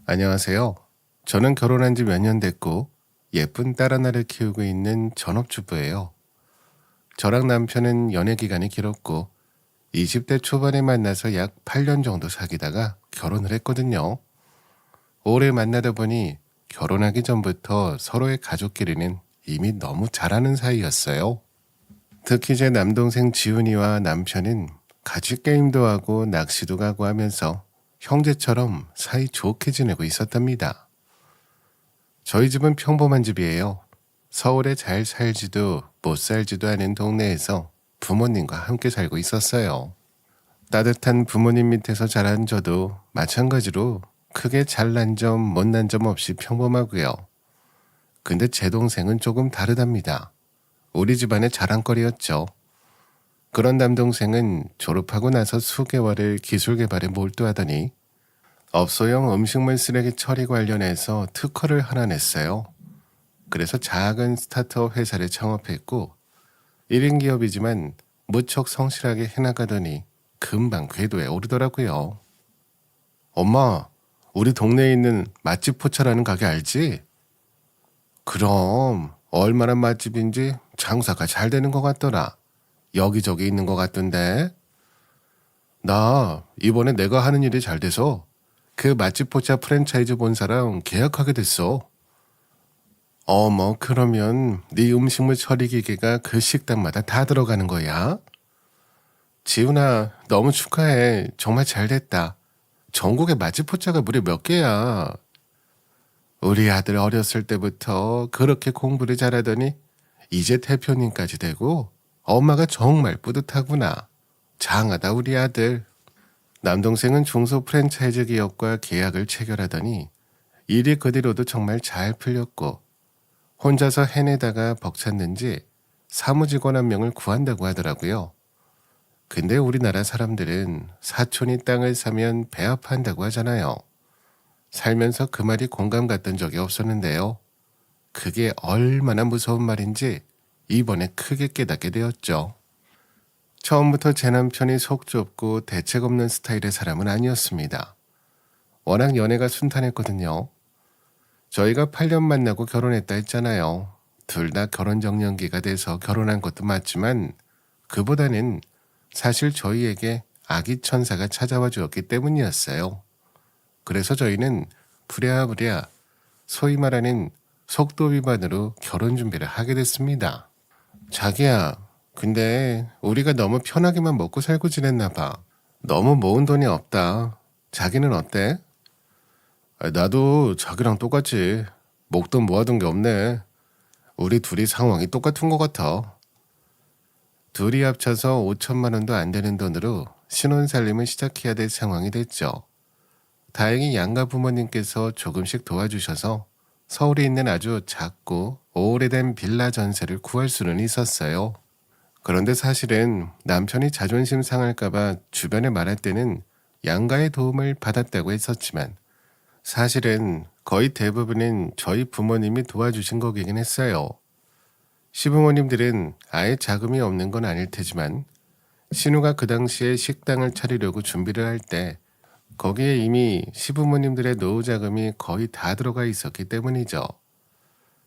안녕하세요. 저는 결혼한 지 몇 년 됐고 예쁜 딸 하나를 키우고 있는 전업주부예요. 저랑 남편은 연애 기간이 길었고 20대 초반에 만나서 약 8년 정도 사귀다가 결혼을 했거든요. 오래 만나다 보니 결혼하기 전부터 서로의 가족끼리는 이미 너무 잘 아는 사이였어요. 특히 제 남동생 지훈이와 남편은 같이 게임도 하고 낚시도 가고 하면서 형제처럼 사이 좋게 지내고 있었답니다. 저희 집은 평범한 집이에요. 서울에 잘 살지도 못 살지도 않은 동네에서 부모님과 함께 살고 있었어요. 따뜻한 부모님 밑에서 자란 저도 마찬가지로 크게 잘난 점, 못난 점 없이 평범하고요. 근데 제 동생은 조금 다르답니다. 우리 집안의 자랑거리였죠. 그런 남동생은 졸업하고 나서 수개월을 기술 개발에 몰두하더니 업소용 음식물 쓰레기 처리 관련해서 특허를 하나 냈어요. 그래서 작은 스타트업 회사를 창업했고 1인 기업이지만 무척 성실하게 해나가더니 금방 궤도에 오르더라고요. 엄마, 우리 동네에 있는 맛집 포차라는 가게 알지? 그럼 얼마나 맛집인지 장사가 잘 되는 것 같더라. 여기저기 있는 것 같던데. 나 이번에 내가 하는 일이 잘 돼서 그 맛집 포차 프랜차이즈 본사랑 계약하게 됐어. 어머, 그러면 네 음식물 처리 기계가 그 식당마다 다 들어가는 거야? 지훈아, 너무 축하해. 정말 잘 됐다. 전국에 맛집 포차가 무려 몇 개야. 우리 아들 어렸을 때부터 그렇게 공부를 잘하더니 이제 대표님까지 되고 엄마가 정말 뿌듯하구나. 장하다 우리 아들. 남동생은 중소 프랜차이즈 기업과 계약을 체결하더니 일이 그 뒤로도 정말 잘 풀렸고 혼자서 해내다가 벅찼는지 사무직원 한 명을 구한다고 하더라고요. 근데 우리나라 사람들은 사촌이 땅을 사면 배 아파한다고 하잖아요. 살면서 그 말이 공감 갔던 적이 없었는데요. 그게 얼마나 무서운 말인지 이번에 크게 깨닫게 되었죠. 처음부터 제 남편이 속 좁고 대책 없는 스타일의 사람은 아니었습니다. 워낙 연애가 순탄했거든요. 저희가 8년 만나고 결혼했다 했잖아요. 둘 다 결혼 정년기가 돼서 결혼한 것도 맞지만 그보다는 사실 저희에게 아기 천사가 찾아와 주었기 때문이었어요. 그래서 저희는 부랴부랴 소위 말하는 속도 위반으로 결혼 준비를 하게 됐습니다. 자기야, 근데 우리가 너무 편하게만 먹고 살고 지냈나 봐. 너무 모은 돈이 없다. 자기는 어때? 나도 자기랑 똑같지. 목돈 모아둔 게 없네. 우리 둘이 상황이 똑같은 것 같아. 둘이 합쳐서 5천만 원도 안 되는 돈으로 신혼살림을 시작해야 될 상황이 됐죠. 다행히 양가 부모님께서 조금씩 도와주셔서 서울에 있는 아주 작고 오래된 빌라 전세를 구할 수는 있었어요. 그런데 사실은 남편이 자존심 상할까봐 주변에 말할 때는 양가의 도움을 받았다고 했었지만 사실은 거의 대부분은 저희 부모님이 도와주신 거긴 했어요. 시부모님들은 아예 자금이 없는 건 아닐 테지만 신우가 그 당시에 식당을 차리려고 준비를 할 때 거기에 이미 시부모님들의 노후 자금이 거의 다 들어가 있었기 때문이죠.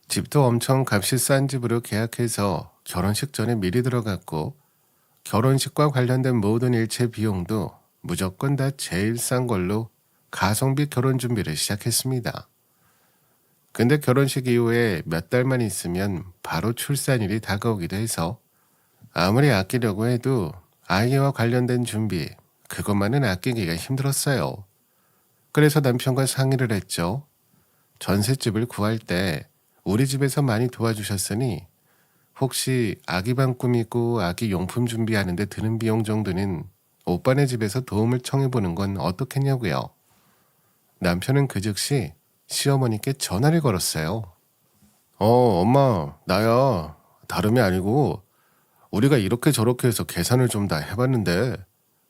집도 엄청 값이 싼 집으로 계약해서 결혼식 전에 미리 들어갔고 결혼식과 관련된 모든 일체 비용도 무조건 다 제일 싼 걸로 가성비 결혼 준비를 시작했습니다. 근데 결혼식 이후에 몇 달만 있으면 바로 출산일이 다가오기도 해서 아무리 아끼려고 해도 아이와 관련된 준비, 그것만은 아끼기가 힘들었어요. 그래서 남편과 상의를 했죠. 전셋집을 구할 때 우리 집에서 많이 도와주셨으니 혹시 아기방 꾸미고 아기 용품 준비하는데 드는 비용 정도는 오빠네 집에서 도움을 청해보는 건 어떻겠냐고요. 남편은 그 즉시 시어머니께 전화를 걸었어요. 엄마, 나야. 다름이 아니고 우리가 이렇게 저렇게 해서 계산을 좀 다 해봤는데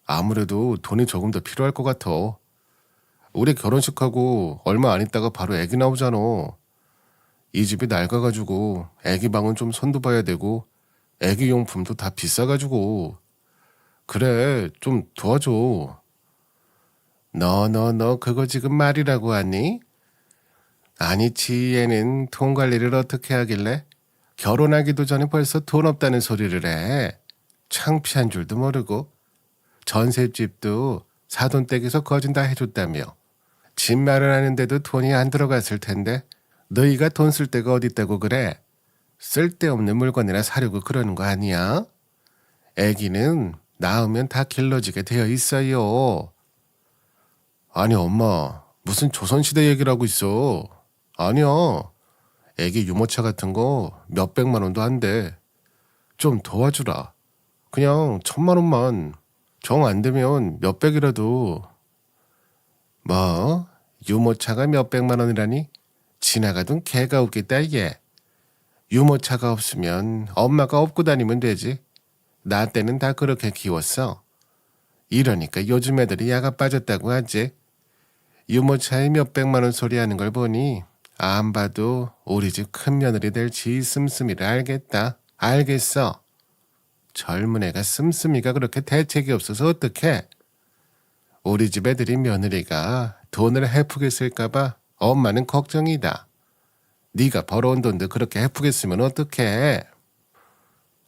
아무래도 돈이 조금 더 필요할 것 같아. 우리 결혼식하고 얼마 안 있다가 바로 애기 나오잖아. 이 집이 낡아가지고 애기 방은 좀 손도 봐야 되고 애기 용품도 다 비싸가지고 그래, 좀 도와줘. 너 그거 지금 말이라고 하니? 아니 지혜는 돈 관리를 어떻게 하길래 결혼하기도 전에 벌써 돈 없다는 소리를 해. 창피한 줄도 모르고 전셋집도 사돈댁에서 거진 다 해줬다며. 집 마련하는데도 돈이 안 들어갔을 텐데 너희가 돈 쓸 데가 어딨다고 그래? 쓸데없는 물건이나 사려고 그러는 거 아니야? 애기는 낳으면 다 길러지게 되어 있어요. 아니 엄마 무슨 조선시대 얘기를 하고 있어. 아니야. 애기 유모차 같은 거 몇백만 원도 안 돼. 좀 도와주라. 그냥 1,000만 원만. 정 안 되면 몇백이라도. 뭐? 유모차가 몇백만 원이라니? 지나가던 개가 웃겠다 이게. 유모차가 없으면 엄마가 업고 다니면 되지. 나 때는 다 그렇게 키웠어. 이러니까 요즘 애들이 야가 빠졌다고 하지. 유모차에 몇백만 원 소리 하는 걸 보니 안 봐도 우리 집 큰며느리 될 지 씀씀이를 알겠다. 알겠어. 젊은 애가 씀씀이가 그렇게 대책이 없어서 어떡해. 우리 집 애들이 며느리가 돈을 헤프게 쓸까봐 엄마는 걱정이다. 네가 벌어온 돈도 그렇게 헤프게 쓰면 어떡해.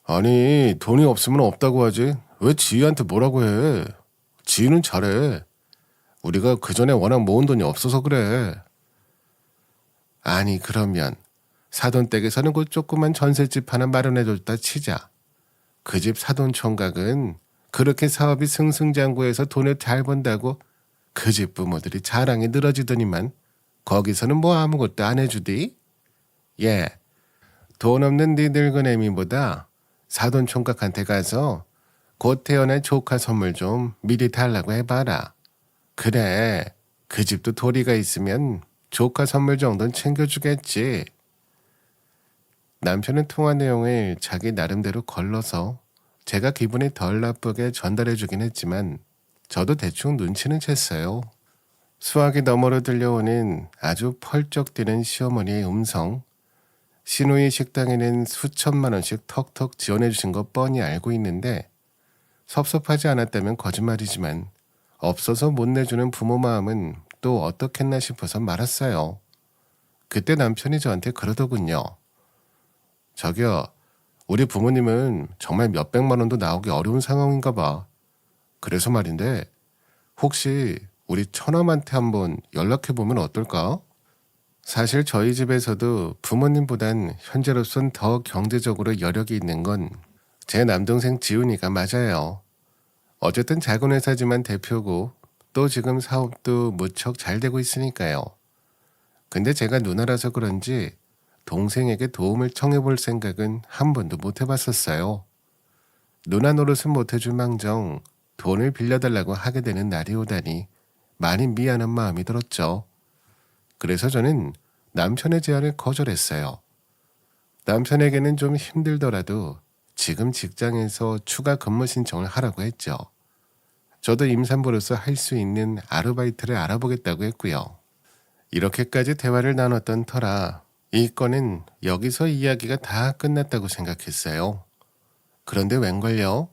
아니 돈이 없으면 없다고 하지. 왜 지희한테 뭐라고 해. 지희는 잘해. 우리가 그전에 워낙 모은 돈이 없어서 그래. 아니 그러면 사돈댁에서는 그 조그만 전셋집 하나 마련해줬다 치자. 그 집 사돈총각은 그렇게 사업이 승승장구해서 돈을 잘 번다고 그 집 부모들이 자랑이 늘어지더니만 거기서는 뭐 아무것도 안 해주디? 예, 돈 없는 네 늙은 애미보다 사돈총각한테 가서 곧 태어날 조카 선물 좀 미리 달라고 해봐라. 그래, 그 집도 도리가 있으면 조카 선물 정도는 챙겨주겠지. 남편은 통화 내용을 자기 나름대로 걸러서 제가 기분이 덜 나쁘게 전달해주긴 했지만 저도 대충 눈치는 챘어요. 수화기 너머로 들려오는 아주 펄쩍 뛰는 시어머니의 음성. 시누이 식당에는 수천만 원씩 턱턱 지원해주신 거 뻔히 알고 있는데 섭섭하지 않았다면 거짓말이지만 없어서 못 내주는 부모 마음은 또 어떻겠나 싶어서 말았어요. 그때 남편이 저한테 그러더군요. 저기요, 우리 부모님은 정말 몇백만 원도 나오기 어려운 상황인가 봐. 그래서 말인데 혹시 우리 처남한테 한번 연락해보면 어떨까? 사실 저희 집에서도 부모님보단 현재로선 더 경제적으로 여력이 있는 건 제 남동생 지훈이가 맞아요. 어쨌든 작은 회사지만 대표고 또 지금 사업도 무척 잘 되고 있으니까요. 근데 제가 누나라서 그런지 동생에게 도움을 청해볼 생각은 한 번도 못 해봤었어요. 누나 노릇은 못해줄 망정 돈을 빌려달라고 하게 되는 날이 오다니 많이 미안한 마음이 들었죠. 그래서 저는 남편의 제안을 거절했어요. 남편에게는 좀 힘들더라도 지금 직장에서 추가 근무 신청을 하라고 했죠. 저도 임산부로서 할 수 있는 아르바이트를 알아보겠다고 했고요. 이렇게까지 대화를 나눴던 터라 이 건은 여기서 이야기가 다 끝났다고 생각했어요. 그런데 웬걸요?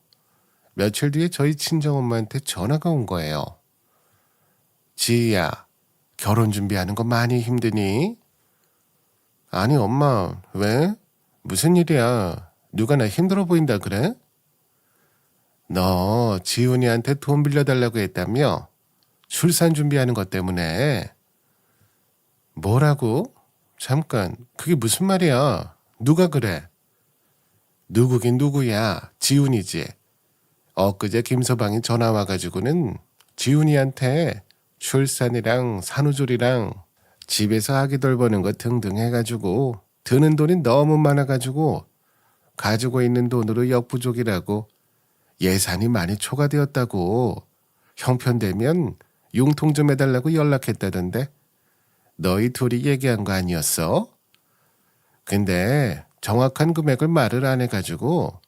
며칠 뒤에 저희 친정엄마한테 전화가 온 거예요. 지희야, 결혼 준비하는 거 많이 힘드니? 아니 엄마, 왜? 무슨 일이야? 누가 나 힘들어 보인다 그래? 너 지훈이한테 돈 빌려달라고 했다며? 출산 준비하는 것 때문에. 뭐라고? 잠깐, 그게 무슨 말이야? 누가 그래? 누구긴 누구야? 지훈이지. 엊그제 김서방이 전화 와가지고는 지훈이한테 출산이랑 산후조리랑 집에서 아기 돌보는 거 등등 해가지고 드는 돈이 너무 많아가지고 가지고 있는 돈으로 역부족이라고 예산이 많이 초과되었다고 형편되면 융통 좀 해달라고 연락했다던데 너희 둘이 얘기한 거 아니었어? 근데 정확한 금액을 말을 안 해가지고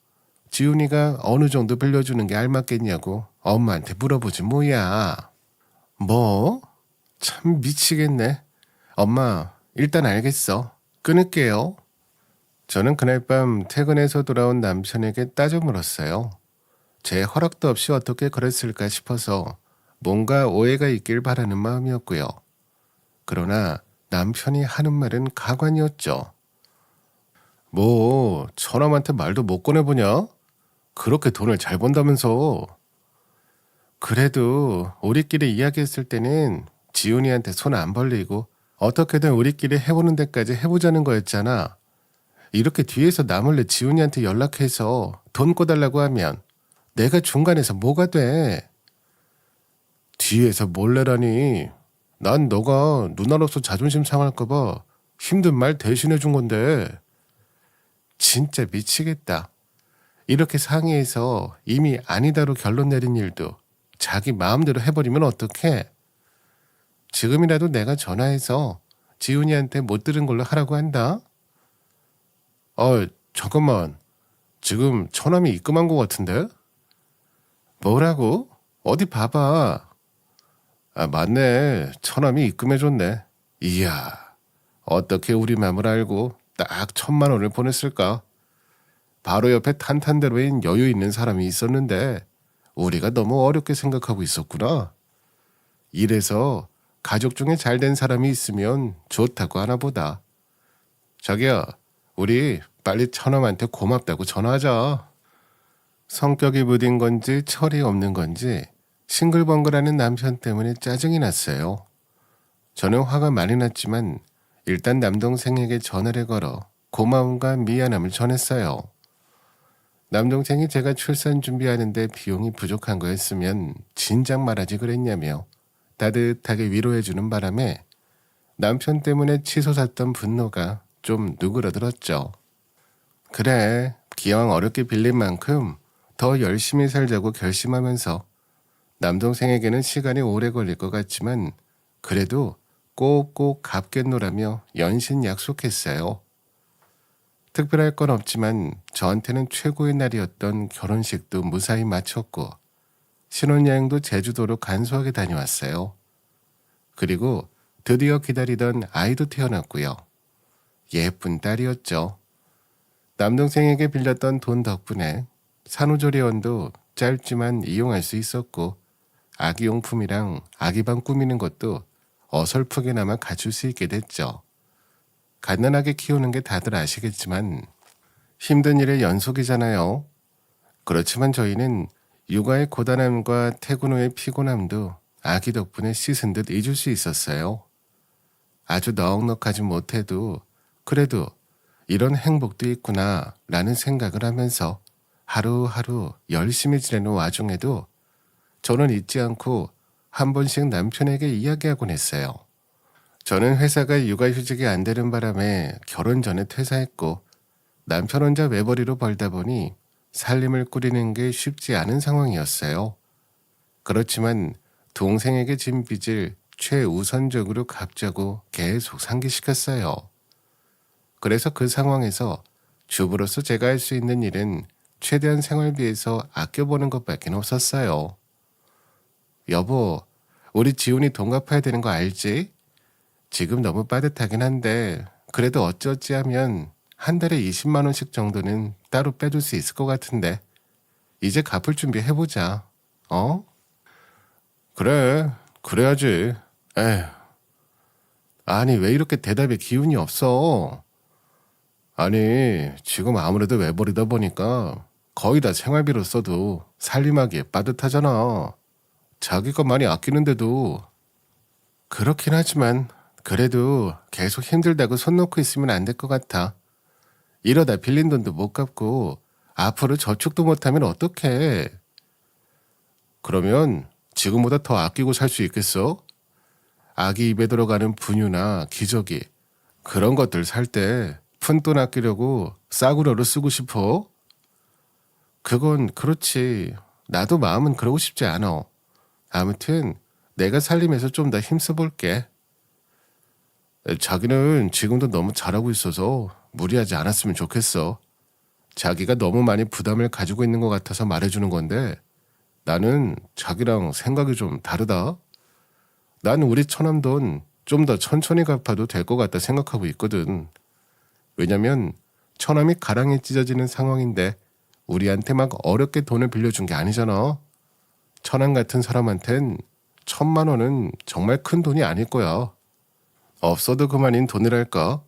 지훈이가 어느 정도 빌려주는 게 알맞겠냐고 엄마한테 물어보지 뭐야. 뭐? 참 미치겠네. 엄마 일단 알겠어. 끊을게요. 저는 그날 밤 퇴근해서 돌아온 남편에게 따져 물었어요. 제 허락도 없이 어떻게 그랬을까 싶어서 뭔가 오해가 있길 바라는 마음이었고요. 그러나 남편이 하는 말은 가관이었죠. 뭐 처남한테 말도 못 꺼내보냐? 그렇게 돈을 잘 번다면서. 그래도 우리끼리 이야기했을 때는 지훈이한테 손 안 벌리고 어떻게든 우리끼리 해보는 데까지 해보자는 거였잖아. 이렇게 뒤에서 나 몰래 지훈이한테 연락해서 돈 꺼달라고 하면 내가 중간에서 뭐가 돼? 뒤에서 몰래라니. 난 너가 누나로서 자존심 상할까봐 힘든 말 대신해 준 건데. 진짜 미치겠다. 이렇게 상의해서 이미 아니다로 결론 내린 일도 자기 마음대로 해버리면 어떡해? 지금이라도 내가 전화해서 지훈이한테 못 들은 걸로 하라고 한다. 잠깐만. 지금 처남이 입금한 것 같은데? 뭐라고? 어디 봐봐. 맞네. 처남이 입금해줬네. 이야, 어떻게 우리 맘을 알고 딱 1,000만 원을 보냈을까? 바로 옆에 탄탄대로인 여유 있는 사람이 있었는데 우리가 너무 어렵게 생각하고 있었구나. 이래서 가족 중에 잘된 사람이 있으면 좋다고 하나 보다. 자기야, 우리 빨리 처남한테 고맙다고 전화하자. 성격이 무딘 건지 철이 없는 건지 싱글벙글하는 남편 때문에 짜증이 났어요. 저는 화가 많이 났지만 일단 남동생에게 전화를 걸어 고마움과 미안함을 전했어요. 남동생이 제가 출산 준비하는데 비용이 부족한 거였으면 진작 말하지 그랬냐며 따뜻하게 위로해주는 바람에 남편 때문에 치솟았던 분노가 좀 누그러들었죠. 그래, 기왕 어렵게 빌린 만큼 더 열심히 살자고 결심하면서 남동생에게는 시간이 오래 걸릴 것 같지만 그래도 꼭꼭 갚겠노라며 연신 약속했어요. 특별할 건 없지만 저한테는 최고의 날이었던 결혼식도 무사히 마쳤고 신혼여행도 제주도로 간소하게 다녀왔어요. 그리고 드디어 기다리던 아이도 태어났고요. 예쁜 딸이었죠. 남동생에게 빌렸던 돈 덕분에 산후조리원도 짧지만 이용할 수 있었고 아기용품이랑 아기방 꾸미는 것도 어설프게나마 갖출 수 있게 됐죠. 갓난아기 키우는 게 다들 아시겠지만 힘든 일의 연속이잖아요. 그렇지만 저희는 육아의 고단함과 퇴근 후의 피곤함도 아기 덕분에 씻은 듯 잊을 수 있었어요. 아주 넉넉하지 못해도 그래도 이런 행복도 있구나 라는 생각을 하면서 하루하루 열심히 지내는 와중에도 저는 잊지 않고 한 번씩 남편에게 이야기하곤 했어요. 저는 회사가 육아휴직이 안 되는 바람에 결혼 전에 퇴사했고 남편 혼자 외벌이로 벌다 보니 살림을 꾸리는 게 쉽지 않은 상황이었어요. 그렇지만 동생에게 진 빚을 최우선적으로 갚자고 계속 상기시켰어요. 그래서 그 상황에서 주부로서 제가 할 수 있는 일은 최대한 생활비에서 아껴보는 것밖에 없었어요. 여보, 우리 지훈이 돈 갚아야 되는 거 알지? 지금 너무 빠듯하긴 한데 그래도 어찌어찌 하면 한 달에 20만 원씩 정도는 따로 빼줄 수 있을 것 같은데 이제 갚을 준비 해보자. 어? 그래, 그래야지. 에휴. 아니 왜 이렇게 대답에 기운이 없어? 아니 지금 아무래도 외벌이다 보니까 거의 다 생활비로 써도 살림하기에 빠듯하잖아. 자기가 많이 아끼는데도. 그렇긴 하지만 그래도 계속 힘들다고 손 놓고 있으면 안 될 것 같아. 이러다 빌린 돈도 못 갚고 앞으로 저축도 못하면 어떡해. 그러면 지금보다 더 아끼고 살 수 있겠어? 아기 입에 들어가는 분유나 기저귀 그런 것들 살 때 푼돈 아끼려고 싸구려로 쓰고 싶어? 그건 그렇지. 나도 마음은 그러고 싶지 않아. 아무튼 내가 살림에서 좀 더 힘써볼게. 자기는 지금도 너무 잘하고 있어서 무리하지 않았으면 좋겠어. 자기가 너무 많이 부담을 가지고 있는 것 같아서 말해주는 건데 나는 자기랑 생각이 좀 다르다. 난 우리 처남 돈 좀 더 천천히 갚아도 될 것 같다 생각하고 있거든. 왜냐면 처남이 가랑이 찢어지는 상황인데 우리한테 막 어렵게 돈을 빌려준 게 아니잖아. 처남 같은 사람한텐 1,000만 원은 정말 큰 돈이 아닐 거야. 없어도 그만인 돈이랄까.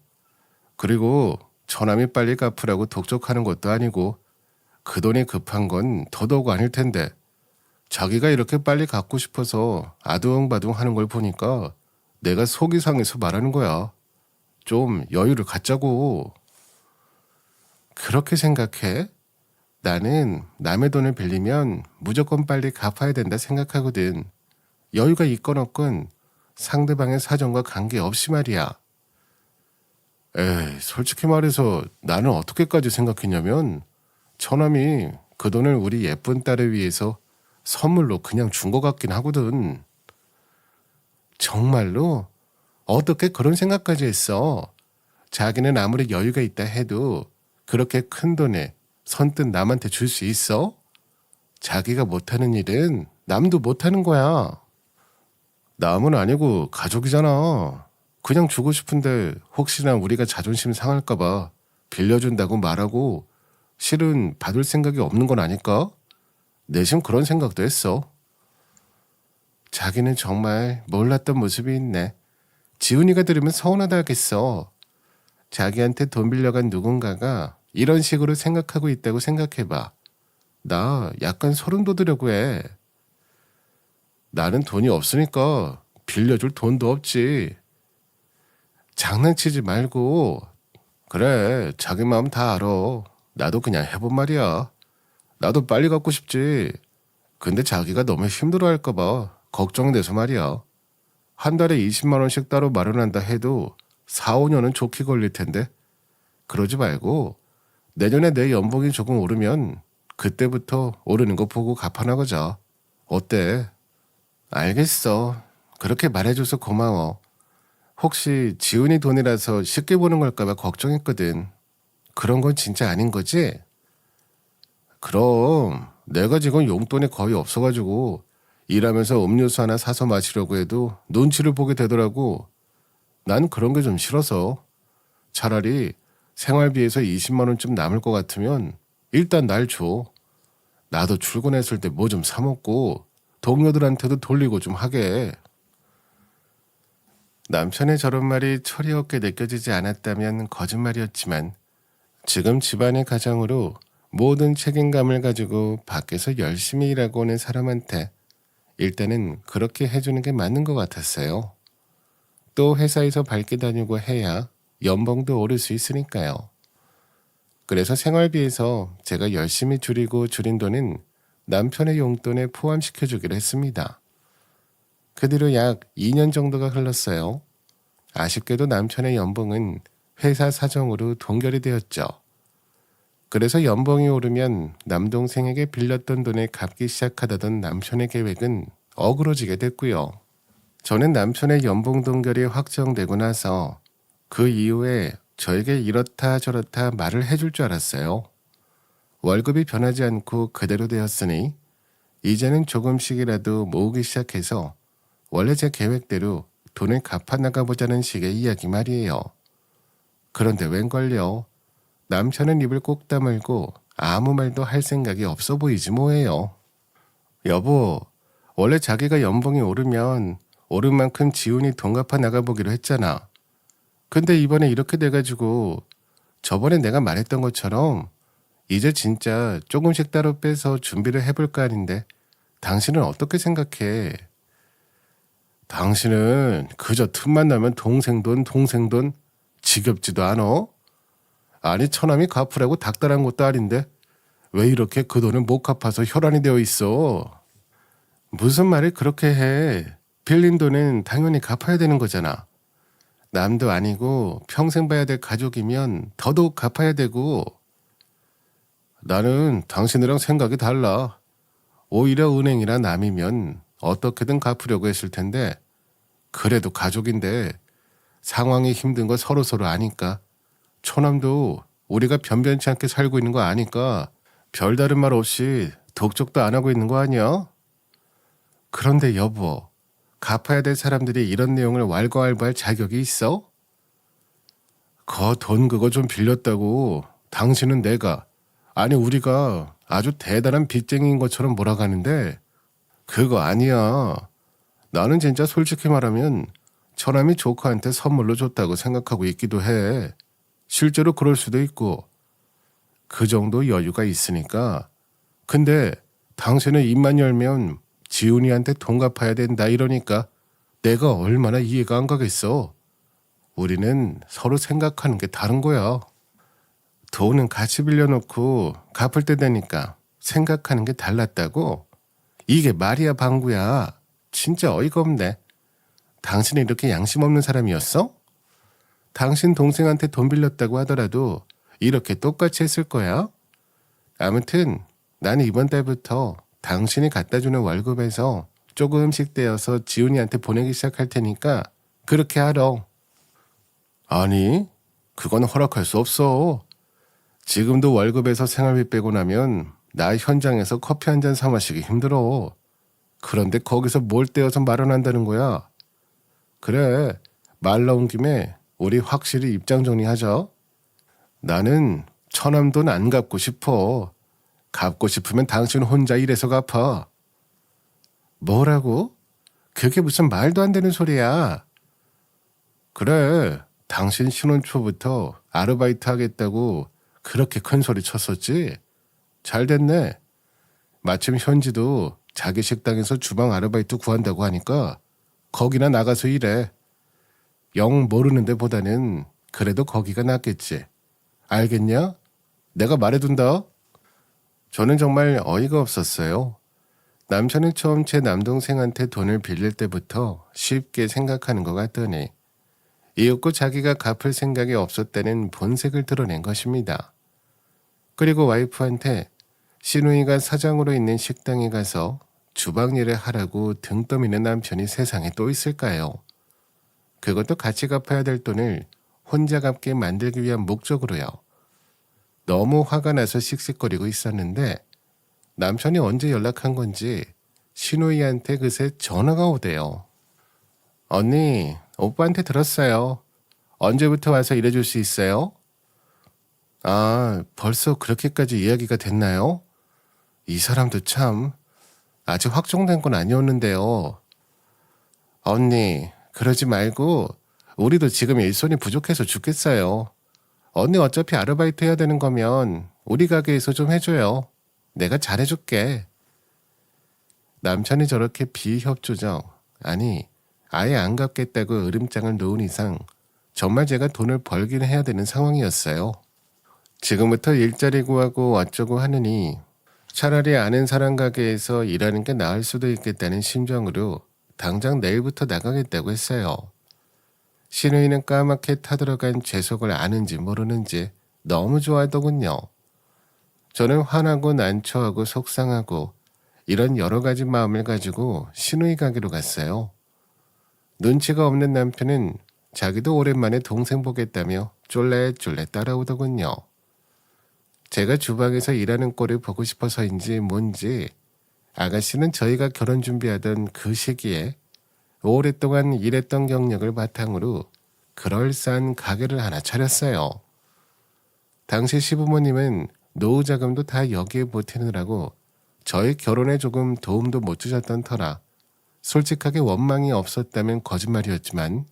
그리고 처남이 빨리 갚으라고 독촉하는 것도 아니고 그 돈이 급한 건 더더욱 아닐 텐데 자기가 이렇게 빨리 갚고 싶어서 아둥바둥 하는 걸 보니까 내가 속이 상해서 말하는 거야. 좀 여유를 갖자고. 그렇게 생각해? 나는 남의 돈을 빌리면 무조건 빨리 갚아야 된다 생각하거든. 여유가 있건 없건 상대방의 사정과 관계없이 말이야. 에이, 솔직히 말해서 나는 어떻게까지 생각했냐면 처남이 그 돈을 우리 예쁜 딸을 위해서 선물로 그냥 준 것 같긴 하거든. 정말로? 어떻게 그런 생각까지 했어? 자기는 아무리 여유가 있다 해도 그렇게 큰 돈을 선뜻 남한테 줄 수 있어? 자기가 못하는 일은 남도 못하는 거야. 남은 아니고 가족이잖아. 그냥 주고 싶은데 혹시나 우리가 자존심 상할까봐 빌려준다고 말하고 실은 받을 생각이 없는 건 아닐까? 내심 그런 생각도 했어. 자기는 정말 몰랐던 모습이 있네. 지훈이가 들으면 서운하다 하겠어. 자기한테 돈 빌려간 누군가가 이런 식으로 생각하고 있다고 생각해봐. 나 약간 소름 돋으려고 해. 나는 돈이 없으니까 빌려줄 돈도 없지. 장난치지 말고. 그래, 자기 마음 다 알아. 나도 그냥 해본 말이야. 나도 빨리 갚고 싶지. 근데 자기가 너무 힘들어할까봐 걱정돼서 말이야. 한 달에 20만 원씩 따로 마련한다 해도 4, 5년은 좋게 걸릴 텐데. 그러지 말고 내년에 내 연봉이 조금 오르면 그때부터 오르는 거 보고 갚아나가자. 어때? 알겠어. 그렇게 말해줘서 고마워. 혹시 지훈이 돈이라서 쉽게 보는 걸까봐 걱정했거든. 그런 건 진짜 아닌 거지? 그럼 내가 지금 용돈이 거의 없어가지고 일하면서 음료수 하나 사서 마시려고 해도 눈치를 보게 되더라고. 난 그런 게 좀 싫어서. 차라리 생활비에서 20만 원쯤 남을 것 같으면 일단 날 줘. 나도 출근했을 때 뭐 좀 사 먹고 동료들한테도 돌리고 좀 하게. 남편의 저런 말이 철이 없게 느껴지지 않았다면 거짓말이었지만 지금 집안의 가장으로 모든 책임감을 가지고 밖에서 열심히 일하고 오는 사람한테 일단은 그렇게 해주는 게 맞는 것 같았어요. 또 회사에서 밝게 다니고 해야 연봉도 오를 수 있으니까요. 그래서 생활비에서 제가 열심히 줄이고 줄인 돈은 남편의 용돈에 포함시켜주기로 했습니다. 그 뒤로 약 2년 정도가 흘렀어요. 아쉽게도 남편의 연봉은 회사 사정으로 동결이 되었죠. 그래서 연봉이 오르면 남동생에게 빌렸던 돈을 갚기 시작하다던 남편의 계획은 어그러지게 됐고요. 저는 남편의 연봉 동결이 확정되고 나서 그 이후에 저에게 이렇다 저렇다 말을 해줄 줄 알았어요. 월급이 변하지 않고 그대로 되었으니 이제는 조금씩이라도 모으기 시작해서 원래 제 계획대로 돈을 갚아나가보자는 식의 이야기 말이에요. 그런데 웬걸요. 남편은 입을 꼭 다물고 아무 말도 할 생각이 없어 보이지 뭐예요. 여보, 원래 자기가 연봉이 오르면 오른 만큼 지훈이 돈 갚아 나가보기로 했잖아. 근데 이번에 이렇게 돼가지고 저번에 내가 말했던 것처럼 이제 진짜 조금씩 따로 빼서 준비를 해볼 거 아닌데 당신은 어떻게 생각해? 당신은 그저 틈만 나면 동생 돈 지겹지도 않어? 아니 처남이 갚으라고 닥달한 것도 아닌데 왜 이렇게 그 돈을 못 갚아서 혈안이 되어 있어? 무슨 말을 그렇게 해? 빌린 돈은 당연히 갚아야 되는 거잖아. 남도 아니고 평생 봐야 될 가족이면 더더욱 갚아야 되고. 나는 당신이랑 생각이 달라. 오히려 은행이나 남이면 어떻게든 갚으려고 했을 텐데 그래도 가족인데 상황이 힘든 거 서로서로 아니까. 처남도 우리가 변변치 않게 살고 있는 거 아니까 별다른 말 없이 독촉도 안 하고 있는 거 아니야? 그런데 여보, 갚아야 될 사람들이 이런 내용을 왈가왈부할 자격이 있어? 그 돈 그거 좀 빌렸다고 당신은 내가 아니 우리가 아주 대단한 빚쟁이인 것처럼 몰아가는데 그거 아니야. 나는 진짜 솔직히 말하면 처남이 조카한테 선물로 줬다고 생각하고 있기도 해. 실제로 그럴 수도 있고 그 정도 여유가 있으니까. 근데 당신은 입만 열면 지훈이한테 돈 갚아야 된다 이러니까 내가 얼마나 이해가 안 가겠어. 우리는 서로 생각하는 게 다른 거야. 돈은 같이 빌려놓고 갚을 때 되니까 생각하는 게 달랐다고? 이게 말이야 방구야. 진짜 어이가 없네. 당신이 이렇게 양심 없는 사람이었어? 당신 동생한테 돈 빌렸다고 하더라도 이렇게 똑같이 했을 거야. 아무튼 나는 이번 달부터 당신이 갖다 주는 월급에서 조금씩 떼어서 지훈이한테 보내기 시작할 테니까 그렇게 하러. 아니, 그건 허락할 수 없어. 지금도 월급에서 생활비 빼고 나면 나 현장에서 커피 한 잔 사 마시기 힘들어. 그런데 거기서 뭘 떼어서 마련한다는 거야. 그래, 말 나온 김에 우리 확실히 입장 정리하자. 나는 처남 돈 안 갚고 싶어. 갚고 싶으면 당신 혼자 일해서 갚아. 뭐라고? 그게 무슨 말도 안 되는 소리야. 그래, 당신 신혼 초부터 아르바이트 하겠다고 그렇게 큰 소리 쳤었지? 잘 됐네. 마침 현지도 자기 식당에서 주방 아르바이트 구한다고 하니까 거기나 나가서 일해. 영 모르는 데보다는 그래도 거기가 낫겠지. 알겠냐? 내가 말해둔다. 저는 정말 어이가 없었어요. 남편은 처음 제 남동생한테 돈을 빌릴 때부터 쉽게 생각하는 것 같더니 이윽고 자기가 갚을 생각이 없었다는 본색을 드러낸 것입니다. 그리고 와이프한테 시누이가 사장으로 있는 식당에 가서 주방 일을 하라고 등 떠미는 남편이 세상에 또 있을까요? 그것도 같이 갚아야 될 돈을 혼자 갚게 만들기 위한 목적으로요. 너무 화가 나서 씩씩거리고 있었는데 남편이 언제 연락한 건지 시누이한테 그새 전화가 오대요. 언니, 오빠한테 들었어요. 언제부터 와서 일해줄 수 있어요? 아, 벌써 그렇게까지 이야기가 됐나요? 이 사람도 참 아직 확정된 건 아니었는데요. 언니, 그러지 말고 우리도 지금 일손이 부족해서 죽겠어요. 언니 어차피 아르바이트 해야 되는 거면 우리 가게에서 좀 해줘요. 내가 잘해줄게. 남편이 저렇게 비협조적, 아니 아예 안 갚겠다고 으름장을 놓은 이상 정말 제가 돈을 벌긴 해야 되는 상황이었어요. 지금부터 일자리 구하고 어쩌고 하느니 차라리 아는 사람 가게에서 일하는 게 나을 수도 있겠다는 심정으로 당장 내일부터 나가겠다고 했어요. 시누이는 까맣게 타들어간 제 속을 아는지 모르는지 너무 좋아하더군요. 저는 화나고 난처하고 속상하고 이런 여러 가지 마음을 가지고 시누이 가게로 갔어요. 눈치가 없는 남편은 자기도 오랜만에 동생 보겠다며 쫄래쫄래 따라오더군요. 제가 주방에서 일하는 꼴을 보고 싶어서인지 뭔지 아가씨는 저희가 결혼 준비하던 그 시기에 오랫동안 일했던 경력을 바탕으로 그럴싸한 가게를 하나 차렸어요. 당시 시부모님은 노후 자금도 다 여기에 보태느라고 저희 결혼에 조금 도움도 못 주셨던 터라 솔직하게 원망이 없었다면 거짓말이었지만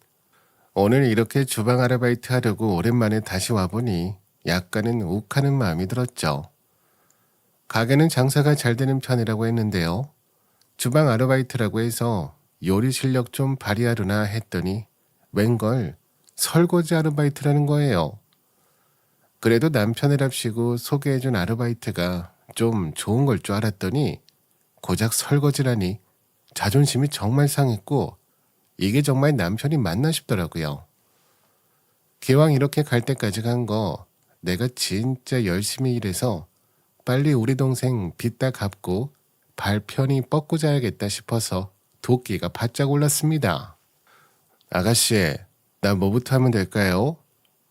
오늘 이렇게 주방 아르바이트 하려고 오랜만에 다시 와보니 약간은 욱하는 마음이 들었죠. 가게는 장사가 잘 되는 편이라고 했는데요. 주방 아르바이트라고 해서 요리 실력 좀 발휘하려나 했더니 웬걸 설거지 아르바이트라는 거예요. 그래도 남편을합시고 소개해준 아르바이트가 좀 좋은 걸 줄 알았더니 고작 설거지라니 자존심이 정말 상했고 이게 정말 남편이 맞나 싶더라고요. 기왕 이렇게 갈 때까지 간 거 내가 진짜 열심히 일해서 빨리 우리 동생 빚 다 갚고 발 편히 뻗고 자야겠다 싶어서 도끼가 바짝 올랐습니다. 아가씨, 나 뭐부터 하면 될까요?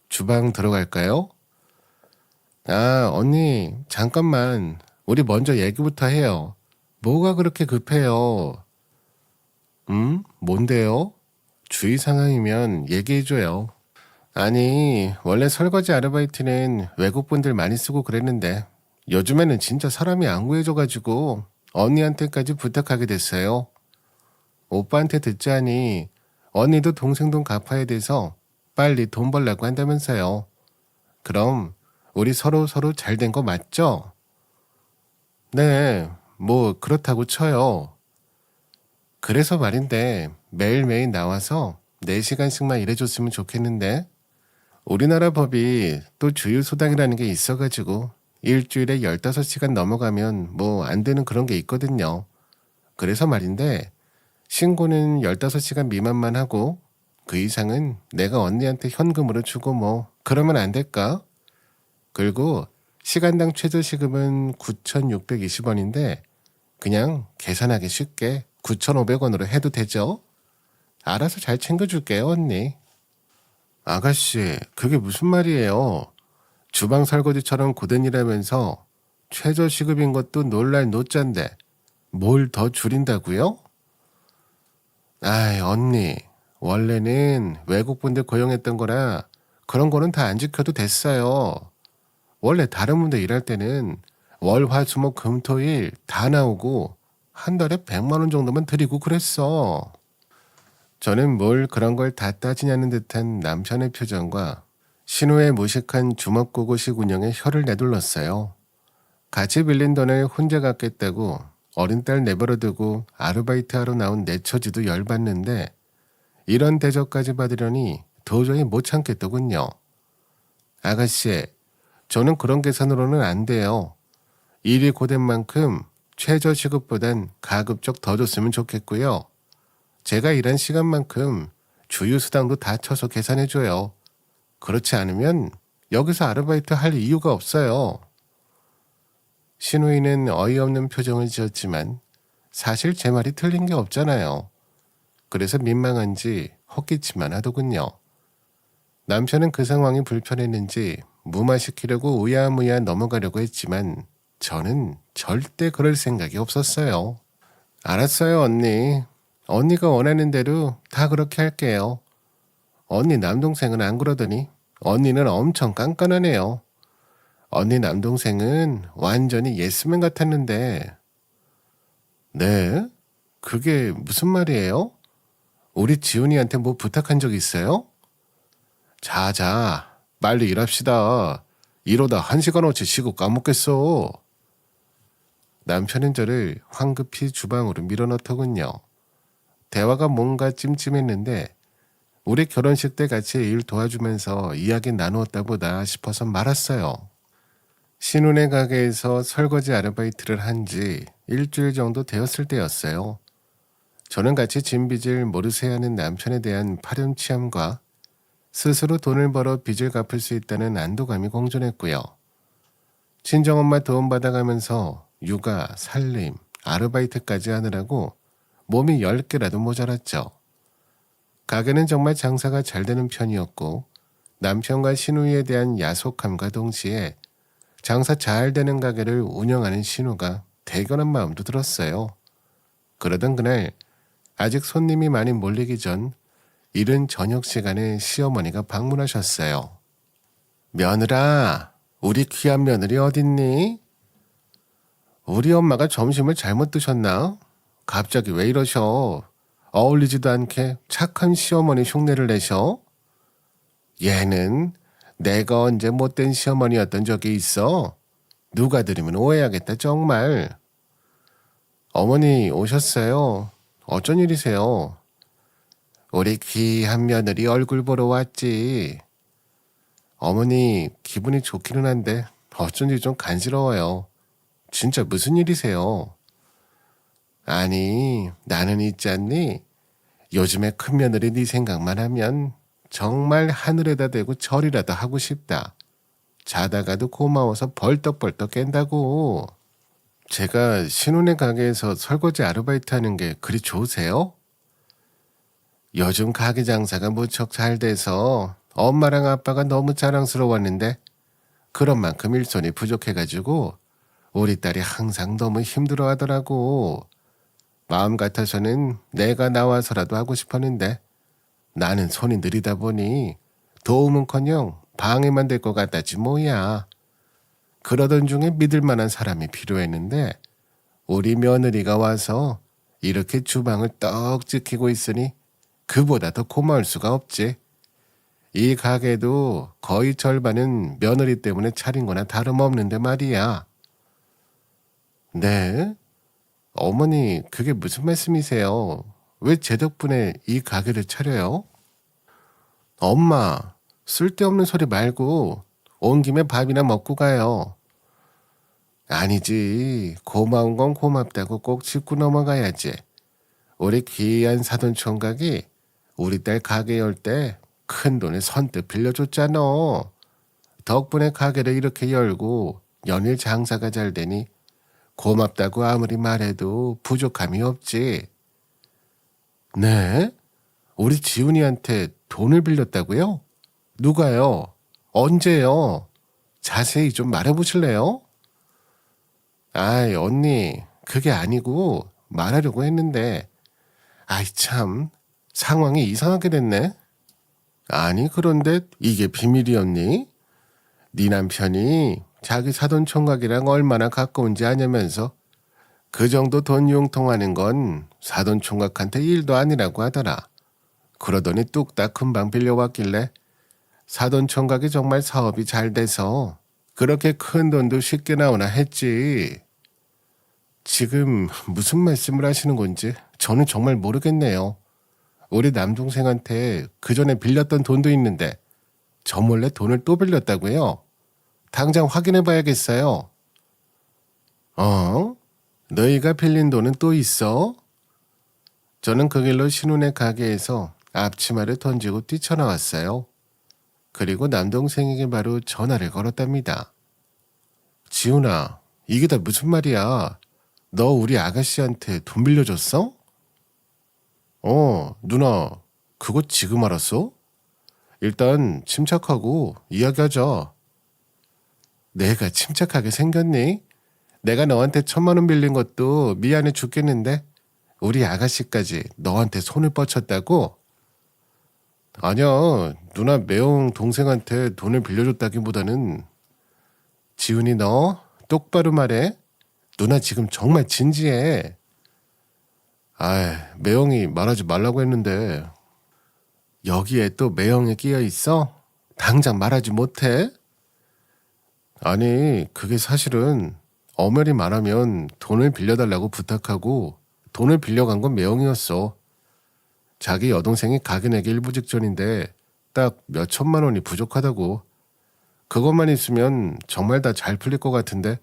주방 들어갈까요? 아, 언니, 잠깐만. 우리 먼저 얘기부터 해요. 뭐가 그렇게 급해요? 뭔데요? 주의 상황이면 얘기해줘요. 아니, 원래 설거지 아르바이트는 외국분들 많이 쓰고 그랬는데 요즘에는 진짜 사람이 안 구해져가지고 언니한테까지 부탁하게 됐어요. 오빠한테 듣자니 언니도 동생 돈 갚아야 돼서 빨리 돈 벌라고 한다면서요. 그럼 우리 서로 잘 된 거 맞죠? 네, 뭐 그렇다고 쳐요. 그래서 말인데 매일매일 나와서 4시간씩만 일해줬으면 좋겠는데 우리나라 법이 또 주휴수당이라는 게 있어가지고 일주일에 15시간 넘어가면 뭐 안 되는 그런 게 있거든요. 그래서 말인데 신고는 15시간 미만만 하고 그 이상은 내가 언니한테 현금으로 주고 뭐 그러면 안 될까? 그리고 시간당 최저시급은 9,620원인데 그냥 계산하기 쉽게 9,500원으로 해도 되죠? 알아서 잘 챙겨줄게요, 언니. 아가씨, 그게 무슨 말이에요? 주방 설거지처럼 고된 일하면서 최저시급인 것도 놀랄 노짠데 뭘 더 줄인다고요? 아이, 언니. 원래는 외국분들 고용했던 거라 그런 거는 다 안 지켜도 됐어요. 원래 다른 분들 일할 때는 월, 화, 수, 목, 금, 토, 일 다 나오고 한 달에 100만 원 정도만 드리고 그랬어. 저는 뭘 그런 걸 다 따지냐는 듯한 남편의 표정과 신우의 무식한 주먹구구식 운영에 혀를 내둘렀어요. 같이 빌린 돈을 혼자 갚겠다고 어린 딸 내버려두고 아르바이트하러 나온 내 처지도 열받는데 이런 대접까지 받으려니 도저히 못 참겠더군요. 아가씨, 저는 그런 계산으로는 안 돼요. 일이 고된 만큼 최저시급보단 가급적 더 줬으면 좋겠고요. 제가 일한 시간만큼 주휴수당도 다 쳐서 계산해줘요. 그렇지 않으면 여기서 아르바이트 할 이유가 없어요. 신우이는 어이없는 표정을 지었지만 사실 제 말이 틀린 게 없잖아요. 그래서 민망한지 헛기침만 하더군요. 남편은 그 상황이 불편했는지 무마시키려고 우야무야 넘어가려고 했지만 저는 절대 그럴 생각이 없었어요. 알았어요, 언니. 언니가 원하는 대로 다 그렇게 할게요. 언니 남동생은 안 그러더니 언니는 엄청 깐깐하네요. 언니 남동생은 완전히 예스맨 같았는데. 네? 그게 무슨 말이에요? 우리 지훈이한테 뭐 부탁한 적 있어요? 자자, 빨리 일합시다. 이러다 1시간어치 쉬고 까먹겠어. 남편은 저를 황급히 주방으로 밀어넣더군요. 대화가 뭔가 찜찜했는데 우리 결혼식 때 같이 일 도와주면서 이야기 나누었다 보다 싶어서 말았어요. 신혼의 가게에서 설거지 아르바이트를 한 지 일주일 정도 되었을 때였어요. 저는 같이 짐 빚을 모르쇠 하는 남편에 대한 파렴치함과 스스로 돈을 벌어 빚을 갚을 수 있다는 안도감이 공존했고요. 친정엄마 도움받아가면서 육아, 살림, 아르바이트까지 하느라고 몸이 10개라도 모자랐죠. 가게는 정말 장사가 잘 되는 편이었고 남편과 신우이에 대한 야속함과 동시에 장사 잘 되는 가게를 운영하는 신우가 대견한 마음도 들었어요. 그러던 그날 아직 손님이 많이 몰리기 전 이른 저녁 시간에 시어머니가 방문하셨어요. 며느라, 우리 귀한 며느리 어딨니? 우리 엄마가 점심을 잘못 드셨나? 갑자기 왜 이러셔? 어울리지도 않게 착한 시어머니 흉내를 내셔? 얘는 내가 언제 못된 시어머니였던 적이 있어? 누가 들으면 오해하겠다 정말. 어머니 오셨어요. 어쩐 일이세요? 우리 귀한 며느리 얼굴 보러 왔지. 어머니 기분이 좋기는 한데 어쩐지 좀 간지러워요. 진짜 무슨 일이세요? 아니 나는 있지 않니? 요즘에 큰 며느리 네 생각만 하면 정말 하늘에다 대고 절이라도 하고 싶다. 자다가도 고마워서 벌떡벌떡 깬다고. 제가 신혼의 가게에서 설거지 아르바이트 하는 게 그리 좋으세요? 요즘 가게 장사가 무척 잘 돼서 엄마랑 아빠가 너무 자랑스러웠는데 그런 만큼 일손이 부족해가지고 우리 딸이 항상 너무 힘들어 하더라고. 마음 같아서는 내가 나와서라도 하고 싶었는데 나는 손이 느리다 보니 도움은커녕 방해만 될 것 같다지 뭐야. 그러던 중에 믿을 만한 사람이 필요했는데 우리 며느리가 와서 이렇게 주방을 떡 지키고 있으니 그보다 더 고마울 수가 없지. 이 가게도 거의 절반은 며느리 때문에 차린 거나 다름없는데 말이야. 네? 어머니, 그게 무슨 말씀이세요? 왜 제 덕분에 이 가게를 차려요? 엄마, 쓸데없는 소리 말고 온 김에 밥이나 먹고 가요. 아니지, 고마운 건 고맙다고 꼭 짚고 넘어가야지. 우리 귀한 사돈 총각이 우리 딸 가게 열 때 큰 돈을 선뜻 빌려줬잖아. 덕분에 가게를 이렇게 열고 연일 장사가 잘 되니 고맙다고 아무리 말해도 부족함이 없지. 네? 우리 지훈이한테 돈을 빌렸다고요? 누가요? 언제요? 자세히 좀 말해보실래요? 아이, 언니, 그게 아니고 말하려고 했는데, 아이 참, 상황이 이상하게 됐네. 아니, 그런데 이게 비밀이었니? 네 남편이 자기 사돈 총각이랑 얼마나 가까운지 아냐면서 그 정도 돈 융통하는 건 사돈 총각한테 일도 아니라고 하더라. 그러더니 뚝딱 금방 빌려왔길래 사돈 총각이 정말 사업이 잘 돼서 그렇게 큰 돈도 쉽게 나오나 했지. 지금 무슨 말씀을 하시는 건지 저는 정말 모르겠네요. 우리 남동생한테 그 전에 빌렸던 돈도 있는데 저 몰래 돈을 또 빌렸다고요? 당장 확인해 봐야겠어요. 어? 너희가 빌린 돈은 또 있어? 저는 그 길로 신혼의 가게에서 앞치마를 던지고 뛰쳐나왔어요. 그리고 남동생에게 바로 전화를 걸었답니다. 지훈아, 이게 다 무슨 말이야? 너 우리 아가씨한테 돈 빌려줬어? 누나, 그거 지금 알았어? 일단 침착하고 이야기하자. 내가 침착하게 생겼니? 내가 너한테 1,000만 원 빌린 것도 미안해 죽겠는데 우리 아가씨까지 너한테 손을 뻗쳤다고? 아니야, 누나 매형 동생한테 돈을 빌려줬다기보다는 지훈이 너 똑바로 말해. 누나 지금 정말 진지해. 아이, 매형이 말하지 말라고 했는데 여기에 또 매형이 끼어 있어? 당장 말하지 못해? 아니, 그게 사실은 엄연히 말하면 돈을 빌려달라고 부탁하고 돈을 빌려간 건 매형이었어. 자기 여동생이 가게 내기 일부 직전인데 딱 몇 천만 원이 부족하다고. 그것만 있으면 정말 다 잘 풀릴 것 같은데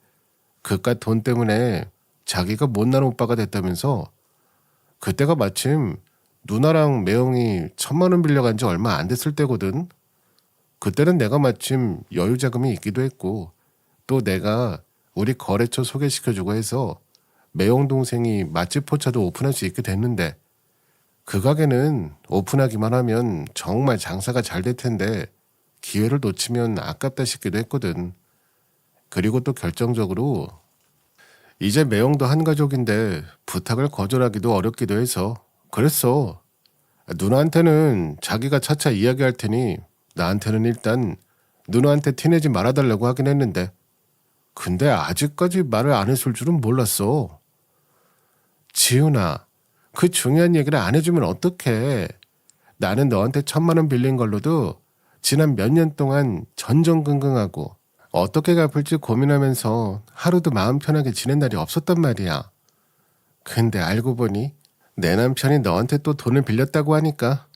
그깟 돈 때문에 자기가 못난 오빠가 됐다면서. 그때가 마침 누나랑 매형이 1,000만 원 빌려간 지 얼마 안 됐을 때거든. 그때는 내가 마침 여유 자금이 있기도 했고 또 내가 우리 거래처 소개시켜주고 해서 매형 동생이 맛집 포차도 오픈할 수 있게 됐는데 그 가게는 오픈하기만 하면 정말 장사가 잘 될 텐데 기회를 놓치면 아깝다 싶기도 했거든. 그리고 또 결정적으로 이제 매형도 한 가족인데 부탁을 거절하기도 어렵기도 해서 그랬어. 누나한테는 자기가 차차 이야기할 테니 나한테는 일단 누나한테 티내지 말아달라고 하긴 했는데 근데 아직까지 말을 안 했을 줄은 몰랐어. 지훈아, 그 중요한 얘기를 안 해주면 어떡해. 나는 너한테 1,000만 원 빌린 걸로도 지난 몇 년 동안 전전긍긍하고 어떻게 갚을지 고민하면서 하루도 마음 편하게 지낸 날이 없었단 말이야. 근데 알고 보니 내 남편이 너한테 또 돈을 빌렸다고 하니까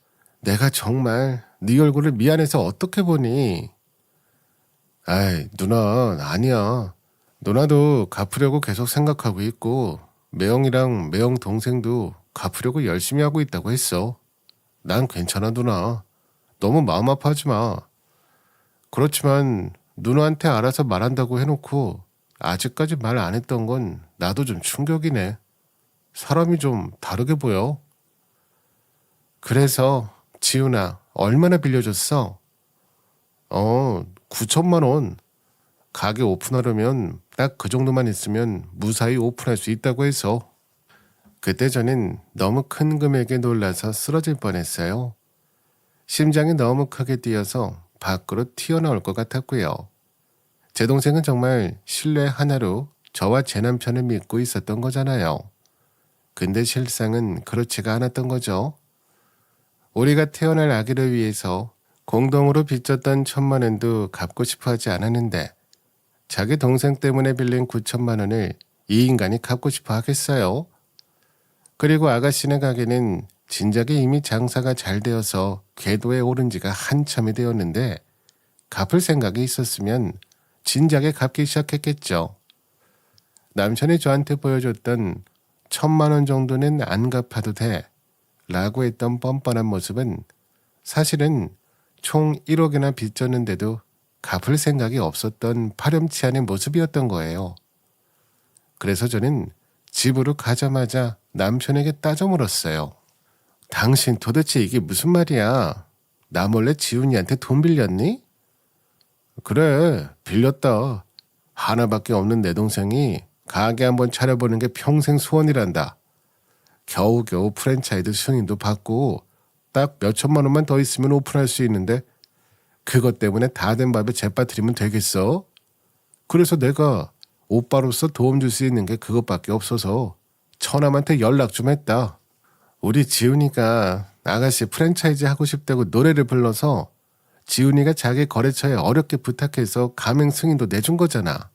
내가 정말 네 얼굴을 미안해서 어떻게 보니. 아이, 누나, 아니야. 누나도 갚으려고 계속 생각하고 있고 매형이랑 매형 동생도 갚으려고 열심히 하고 있다고 했어. 난 괜찮아, 누나. 너무 마음 아파하지 마. 그렇지만 누나한테 알아서 말한다고 해놓고 아직까지 말 안 했던 건 나도 좀 충격이네. 사람이 좀 다르게 보여. 그래서 지훈아, 얼마나 빌려줬어? 9천만 원. 가게 오픈하려면 딱 그 정도만 있으면 무사히 오픈할 수 있다고 해서. 그때 저는 너무 큰 금액에 놀라서 쓰러질 뻔했어요. 심장이 너무 크게 뛰어서 밖으로 튀어나올 것 같았고요. 제 동생은 정말 신뢰 하나로 저와 제 남편을 믿고 있었던 거잖아요. 근데 실상은 그렇지가 않았던 거죠. 우리가 태어날 아기를 위해서 공동으로 빚졌던 1,000만 원도 갚고 싶어 하지 않았는데 자기 동생 때문에 빌린 9천만 원을 이 인간이 갚고 싶어 하겠어요? 그리고 아가씨네 가게는 진작에 이미 장사가 잘 되어서 궤도에 오른 지가 한참이 되었는데 갚을 생각이 있었으면 진작에 갚기 시작했겠죠. 남편이 저한테 보여줬던 1,000만 원 정도는 안 갚아도 돼 라고 했던 뻔뻔한 모습은 사실은 총 1억이나 빚졌는데도 갚을 생각이 없었던 파렴치 않은 모습이었던 거예요. 그래서 저는 집으로 가자마자 남편에게 따져 물었어요. 당신 도대체 이게 무슨 말이야? 나 몰래 지훈이한테 돈 빌렸니? 그래, 빌렸다. 하나밖에 없는 내 동생이 가게 한번 차려보는 게 평생 소원이란다. 겨우겨우 프랜차이즈 승인도 받고 딱 몇 천만 원만 더 있으면 오픈할 수 있는데 그것 때문에 다 된 밥에 재빠뜨리면 되겠어? 그래서 내가 오빠로서 도움 줄 수 있는 게 그것밖에 없어서 처남한테 연락 좀 했다. 우리 지훈이가 아가씨 프랜차이즈 하고 싶다고 노래를 불러서 지훈이가 자기 거래처에 어렵게 부탁해서 가맹 승인도 내준 거잖아.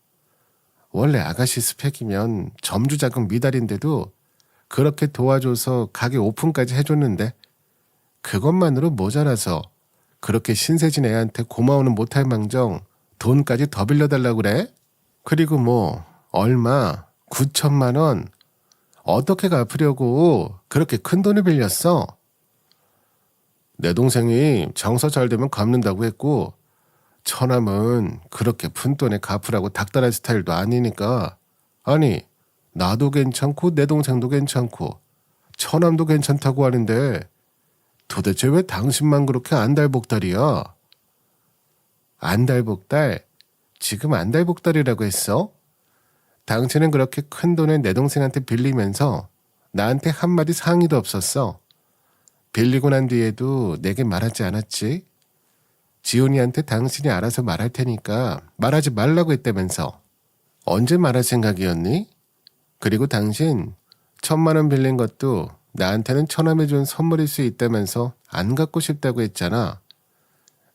원래 아가씨 스펙이면 점주 자금 미달인데도 그렇게 도와줘서 가게 오픈까지 해줬는데 그것만으로 모자라서 그렇게 신세진 애한테 고마워는 못할 망정 돈까지 더 빌려달라고 그래? 그리고 뭐 얼마? 9천만 원? 어떻게 갚으려고 그렇게 큰 돈을 빌렸어? 내 동생이 장사 잘 되면 갚는다고 했고 처남은 그렇게 푼돈에 갚으라고 닥달할 스타일도 아니니까 아니 나도 괜찮고 내 동생도 괜찮고 처남도 괜찮다고 하는데 도대체 왜 당신만 그렇게 안달복달이야? 안달복달? 지금 안달복달이라고 했어? 당신은 그렇게 큰 돈을 내 동생한테 빌리면서 나한테 한마디 상의도 없었어. 빌리고 난 뒤에도 내게 말하지 않았지? 지훈이한테 당신이 알아서 말할 테니까 말하지 말라고 했다면서. 언제 말할 생각이었니? 그리고 당신 1,000만 원 빌린 것도 나한테는 처남이 준 선물일 수 있다면서 안 갖고 싶다고 했잖아.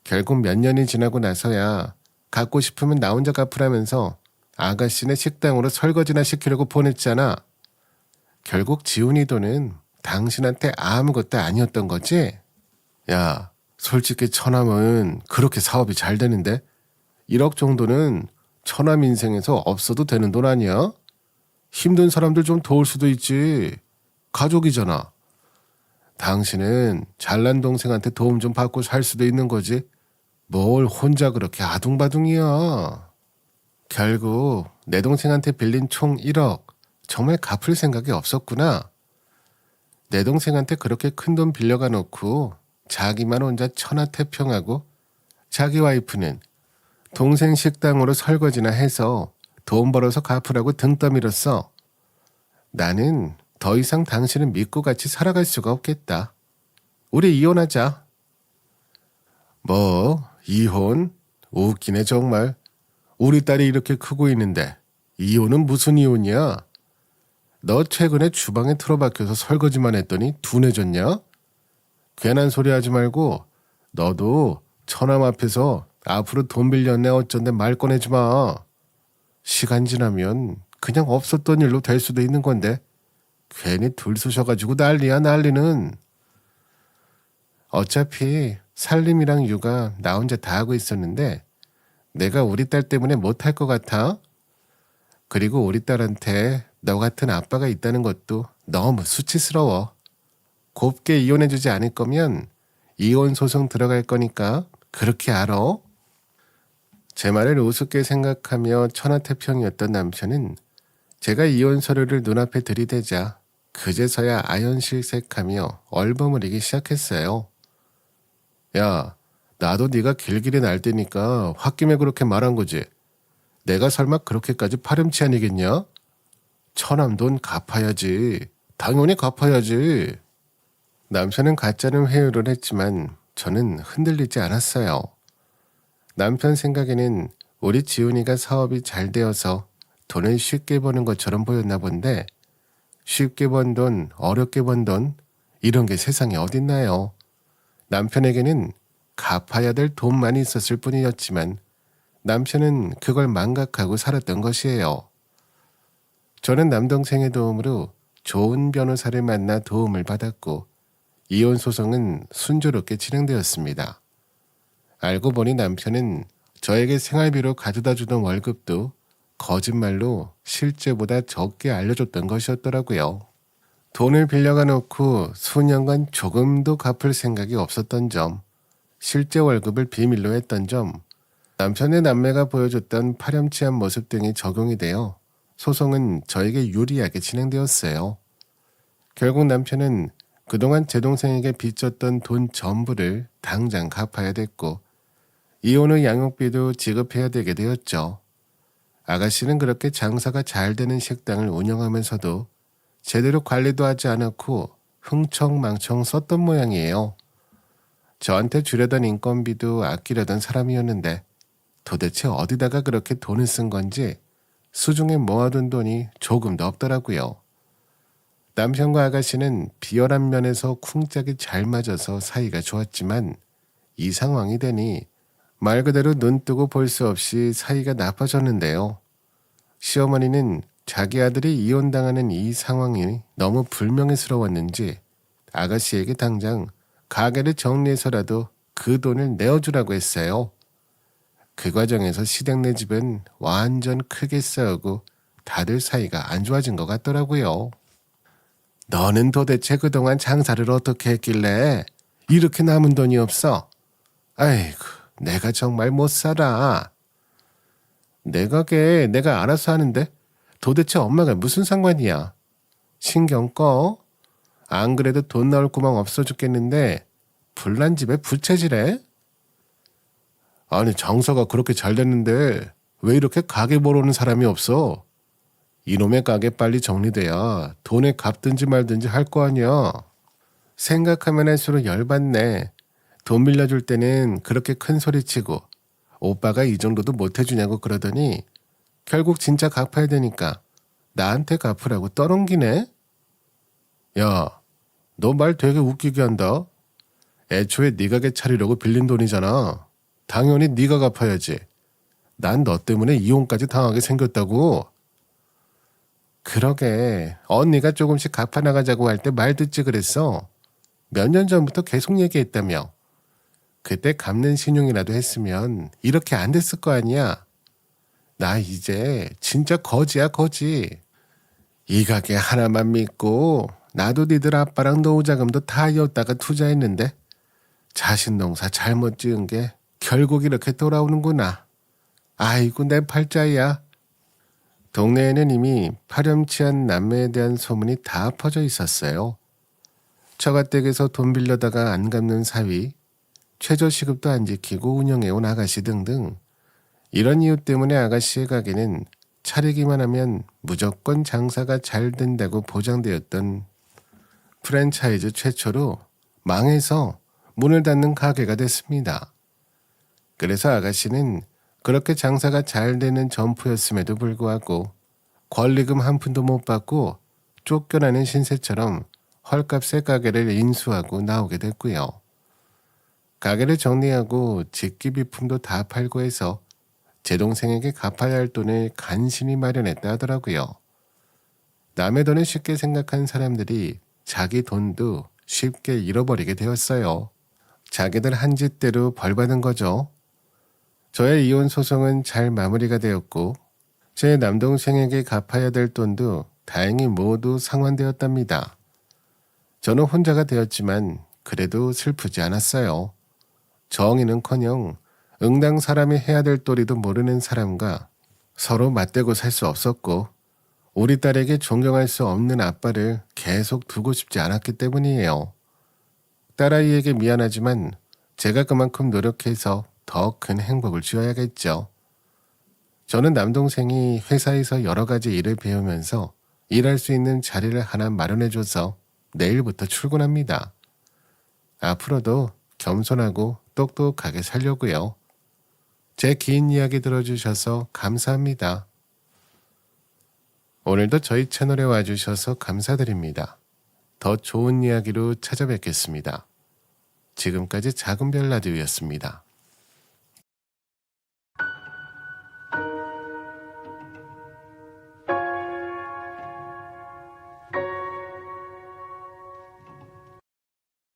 결국 몇 년이 지나고 나서야 갖고 싶으면 나 혼자 갚으라면서 아가씨네 식당으로 설거지나 시키려고 보냈잖아. 결국 지훈이 돈은 당신한테 아무것도 아니었던 거지? 야, 솔직히 처남은 그렇게 사업이 잘 되는데 1억 정도는 처남 인생에서 없어도 되는 돈 아니야? 힘든 사람들 좀 도울 수도 있지. 가족이잖아. 당신은 잘난 동생한테 도움 좀 받고 살 수도 있는 거지. 뭘 혼자 그렇게 아둥바둥이야. 결국 내 동생한테 빌린 총 1억 정말 갚을 생각이 없었구나. 내 동생한테 그렇게 큰 돈 빌려가 놓고 자기만 혼자 천하태평하고 자기 와이프는 동생 식당으로 설거지나 해서 돈 벌어서 갚으라고 등 떠밀었어. 나는 더 이상 당신을 믿고 같이 살아갈 수가 없겠다. 우리 이혼하자. 뭐 이혼? 웃기네 정말. 우리 딸이 이렇게 크고 있는데 이혼은 무슨 이혼이야? 너 최근에 주방에 틀어박혀서 설거지만 했더니 둔해졌냐? 괜한 소리 하지 말고 너도 처남 앞에서 앞으로 돈 빌렸네 어쩐데 말 꺼내지 마. 시간 지나면 그냥 없었던 일로 될 수도 있는 건데 괜히 들쑤셔가지고 난리야 난리는. 어차피 살림이랑 육아 나 혼자 다 하고 있었는데 내가 우리 딸 때문에 못할 것 같아? 그리고 우리 딸한테 너 같은 아빠가 있다는 것도 너무 수치스러워. 곱게 이혼해주지 않을 거면 이혼 소송 들어갈 거니까 그렇게 알아. 제 말을 우습게 생각하며 천하태평이었던 남편은 제가 이혼 서류를 눈앞에 들이대자 그제서야 아연실색하며 얼버무리기 시작했어요. 야, 나도 네가 길길이 날 때니까 홧김에 그렇게 말한 거지. 내가 설마 그렇게까지 파렴치 아니겠냐? 처남 돈 갚아야지. 당연히 갚아야지. 남편은 가짜는 회유를 했지만 저는 흔들리지 않았어요. 남편 생각에는 우리 지훈이가 사업이 잘 되어서 돈을 쉽게 버는 것처럼 보였나 본데 쉽게 번 돈, 어렵게 번 돈, 이런 게 세상에 어딨나요? 남편에게는 갚아야 될 돈만 있었을 뿐이었지만 남편은 그걸 망각하고 살았던 것이에요. 저는 남동생의 도움으로 좋은 변호사를 만나 도움을 받았고 이혼 소송은 순조롭게 진행되었습니다. 알고 보니 남편은 저에게 생활비로 가져다 주던 월급도 거짓말로 실제보다 적게 알려줬던 것이었더라고요. 돈을 빌려가 놓고 수년간 조금도 갚을 생각이 없었던 점, 실제 월급을 비밀로 했던 점, 남편의 남매가 보여줬던 파렴치한 모습 등이 적용이 되어 소송은 저에게 유리하게 진행되었어요. 결국 남편은 그동안 제 동생에게 빚졌던 돈 전부를 당장 갚아야 됐고 이혼 후 양육비도 지급해야 되게 되었죠. 아가씨는 그렇게 장사가 잘 되는 식당을 운영하면서도 제대로 관리도 하지 않았고 흥청망청 썼던 모양이에요. 저한테 주려던 인건비도 아끼려던 사람이었는데 도대체 어디다가 그렇게 돈을 쓴 건지 수중에 모아둔 돈이 조금도 없더라고요. 남편과 아가씨는 비열한 면에서 쿵짝이 잘 맞아서 사이가 좋았지만 이 상황이 되니 말 그대로 눈 뜨고 볼 수 없이 사이가 나빠졌는데요. 시어머니는 자기 아들이 이혼당하는 이 상황이 너무 불명예스러웠는지 아가씨에게 당장 가게를 정리해서라도 그 돈을 내어주라고 했어요. 그 과정에서 시댁네 집은 완전 크게 싸우고 다들 사이가 안 좋아진 것 같더라고요. 너는 도대체 그동안 장사를 어떻게 했길래 이렇게 남은 돈이 없어? 아이고, 내가 정말 못 살아. 내 가게 내가 알아서 하는데 도대체 엄마가 무슨 상관이야? 신경 꺼? 안 그래도 돈 나올 구멍 없어 죽겠는데 불난 집에 부채질해? 아니 장사가 그렇게 잘 됐는데 왜 이렇게 가게 보러 오는 사람이 없어? 이놈의 가게 빨리 정리돼야 돈에 갚든지 말든지 할 거 아니야. 생각하면 할수록 열받네. 돈 빌려줄 때는 그렇게 큰 소리치고 오빠가 이 정도도 못 해주냐고 그러더니 결국 진짜 갚아야 되니까 나한테 갚으라고 떠넘기네. 야, 너 말 되게 웃기게 한다. 애초에 네 가게 차리려고 빌린 돈이잖아. 당연히 네가 갚아야지. 난 너 때문에 이혼까지 당하게 생겼다고. 그러게 언니가 조금씩 갚아나가자고 할 때 말 듣지 그랬어. 몇 년 전부터 계속 얘기했다며. 그때 갚는 신용이라도 했으면 이렇게 안 됐을 거 아니야. 나 이제 진짜 거지야 거지. 이 가게 하나만 믿고 나도 니들 아빠랑 노후자금도 다 이었다가 투자했는데 자식 농사 잘못 지은 게 결국 이렇게 돌아오는구나. 아이고 내 팔자야. 동네에는 이미 파렴치한 남매에 대한 소문이 다 퍼져 있었어요. 처가댁에서 돈 빌려다가 안 갚는 사위, 최저시급도 안 지키고 운영해온 아가씨 등등. 이런 이유 때문에 아가씨의 가게는 차리기만 하면 무조건 장사가 잘 된다고 보장되었던 프랜차이즈 최초로 망해서 문을 닫는 가게가 됐습니다. 그래서 아가씨는 그렇게 장사가 잘 되는 점포였음에도 불구하고 권리금 한 푼도 못 받고 쫓겨나는 신세처럼 헐값의 가게를 인수하고 나오게 됐고요. 가게를 정리하고 직기 비품도 다 팔고 해서 제 동생에게 갚아야 할 돈을 간신히 마련했다 하더라고요. 남의 돈을 쉽게 생각한 사람들이 자기 돈도 쉽게 잃어버리게 되었어요. 자기들 한 짓대로 벌 받은 거죠. 저의 이혼 소송은 잘 마무리가 되었고 제 남동생에게 갚아야 될 돈도 다행히 모두 상환되었답니다. 저는 혼자가 되었지만 그래도 슬프지 않았어요. 정의는커녕 응당 사람이 해야 될 도리도 모르는 사람과 서로 맞대고 살 수 없었고 우리 딸에게 존경할 수 없는 아빠를 계속 두고 싶지 않았기 때문이에요. 딸아이에게 미안하지만 제가 그만큼 노력해서 더 큰 행복을 주어야겠죠. 저는 남동생이 회사에서 여러 가지 일을 배우면서 일할 수 있는 자리를 하나 마련해줘서 내일부터 출근합니다. 앞으로도 겸손하고 똑똑하게 살려고요. 제 긴 이야기 들어주셔서 감사합니다. 오늘도 저희 채널에 와주셔서 감사드립니다. 더 좋은 이야기로 찾아뵙겠습니다. 지금까지 작은별 라디오였습니다.